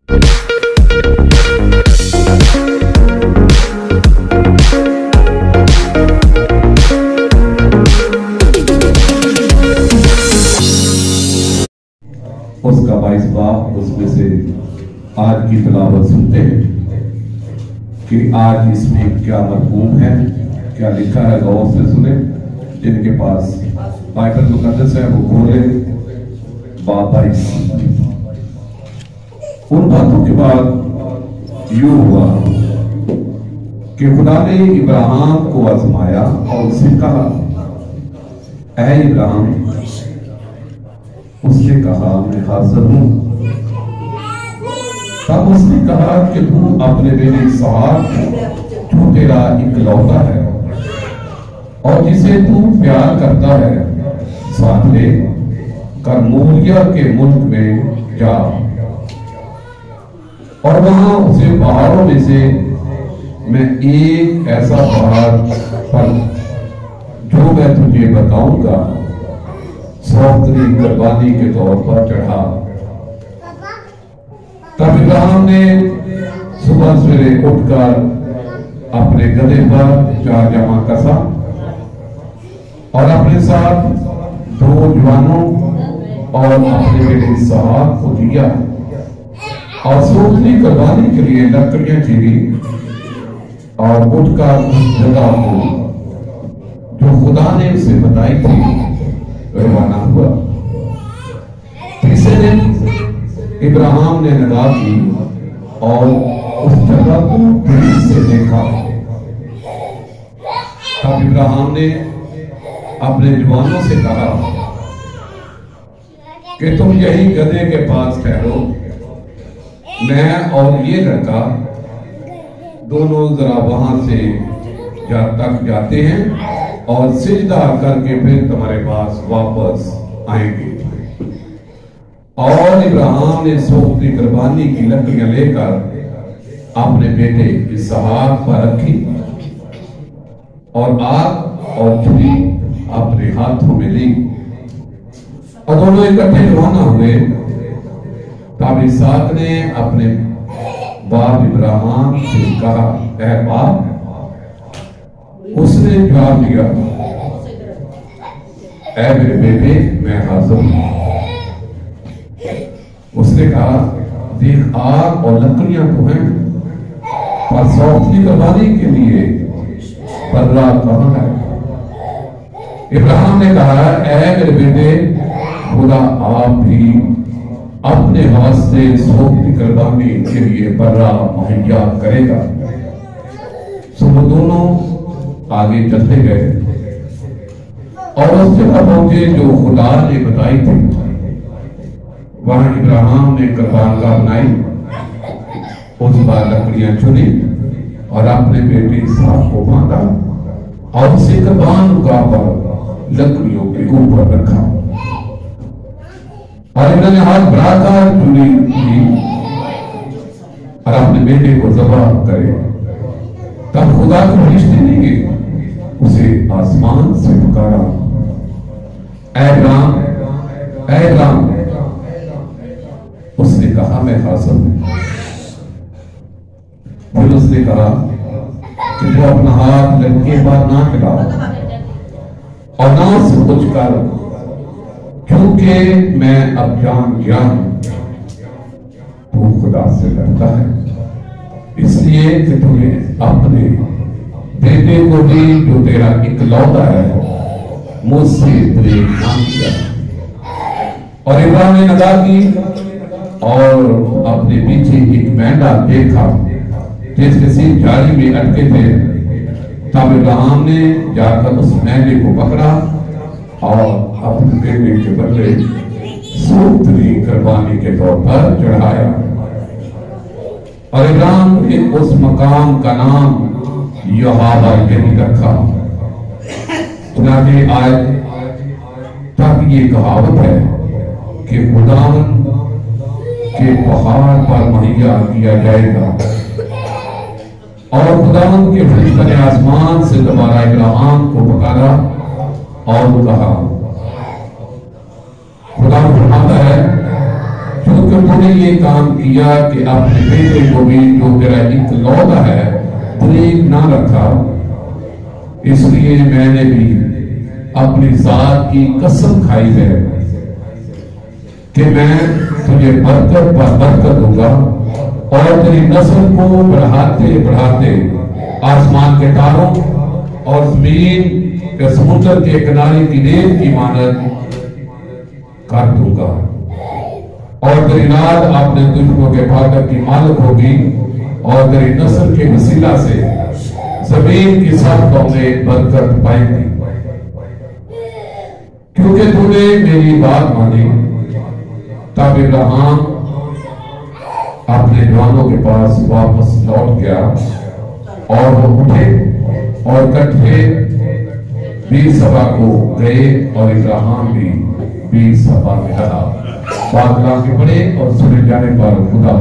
उसका 22 बाब उसमें से आज की तिलावत सुनते हैं कि आज इसमें क्या मरकूम है, क्या लिखा है। गौर से सुने। जिनके पास बाइबल मुकद्दस है वो खोले बाब 22। उन बातों के बाद यूं हुआ कि खुदा ने इब्राहिम को आजमाया और उससे कहा, ऐ इब्राहिम। उसने कहा, मैं हाजिर हूं। तब उसने कहा कि तू अपने बेटे इसहाक, जो तेरा इकलौता है और जिसे तू प्यार करता है, साथ ले करमूलिया के मुल्क में जा और वहां उसे पहाड़ों में से मैं एक ऐसा पहाड़ पर जो मैं तुझे बताऊंगा सौंदर्य कुर्बानी के तौर पर चढ़ा। तब इब्राहिम ने सुबह सवेरे उठकर अपने गधे पर 4 जमा कसा और अपने साथ 2 जवानों और अपने बेटे इसहाक को दिया और सौंदर्य कुर्बानी के लिए लकड़ियां चीरी और उठकर उस जगह को जो खुदा ने उसे बताई थी रवाना हुआ। तीसरे दिन इब्राहिम ने निगाह की और उस जगह को दूर से देखा। तब इब्राहिम ने अपने जवानों से कहा कि तुम यही गधे के पास ठहरो, मैं और ये लड़का दोनों जरा वहां से तक जाते हैं और सिजदा करके फिर तुम्हारे पास वापस आएंगे। और इब्राहिम ने सौंदर्य कुर्बानी की लकड़ियां लेकर अपने बेटे इसहाक पर रखी और आग और छुरी अपने हाथों में ली और दोनों इकट्ठे रवाना हुए। तब इसहाक ने अपने बाप इब्राहिम से कहा, ऐ बाप। उसने जवाब दिया, ऐ मेरे बेटे, मैं हाजिर हूं। उसने कहा, देख आग और लकड़ियां तो हैं, पर सौंदर्य कुर्बानी के लिए बर्रा कहां है? इब्राहिम ने कहा, ऐ मेरे बेटे, खुदा आप भी अपने वास्ते सौंदर्य कुर्बानी के लिए बर्रा मुहैया करेगा। सो वो दोनों आगे चलते गए और उस जगह पहुंचे जो खुदा ने बताई थी। वहां इब्राहिम ने कुर्बानगाह बनाई, उस पर लकड़ियां चुनी और अपने बेटे इसहाक को बांधा और उसे कुर्बानगाह पर लकड़ियों के ऊपर रखा और इन्होंने हाथ बढ़ाकर चुनी और अपने बेटे को ज़बह करे। तब खुदा के फरिश्ते ने उसे आसमान से पुकारा, ऐ इब्राहिम, ऐ इब्राहिम। उसने कहा, मैं हाजिर हूं। फिर उसने कहा कि जो अपना हाथ लड़के पर ना फैलाओ और ना उसे कुछ कर, क्योंकि मैं अब जान गया तू खुदा से डरता है, इसलिए कि तुम्हें अपने बेटे को भी जो तेरा इकलौता है मुझसे प्रेम ना किया। और इब्राहिम ने निगाह की और अपने पीछे एक मेंढा देखा जिसके सिर जाली में अटके थे। तब इब्राहिम ने जाकर उस मेंढे को पकड़ा और अपने बेटे के बदले सौंदर्य कुर्बानी के तौर पर चढ़ाया। और इब्राहिम ने उस मकाम का नाम यहोवा यही रखा। चुनाचे आज तक ये कहावत है कि खुदावन के पहाड़ पर मुहैया किया जाएगा। और खुदावन के फरिश्ते ने आसमान से दोबारा इब्राहिम को पुकारा और कहा, खुदा फरमाता है क्योंकि क्योंकि तूने ये काम किया कि अपने बेटे को भी जो तेरा इकलौता है दरीक ना रखा, इसलिए मैंने भी अपनी जात की कसम खाई है कि मैं तुझे बरकत पर बरकत दूंगा और तेरी नस्ल को बढ़ाते बढ़ाते आसमान के तारों और जमीन के समुद्र के किनारे की रेत की मानद कर दूंगा, और तेरी नाद अपने दुश्मनों के फाटक की मालिक होगी, और तेरी नस्ल के वसीला से जमीन की सब कौमें बरकत पाएंगी, क्योंकि तूने मेरी बात मानी। तब इब्राहिम अपने जवानों के पास वापस लौट गया और वो उठे और कट्ठे बीर सभा को गए, और इब्राहिम भी बीर सभा में रहा। बात के पड़े और सुने जाने पर खुदा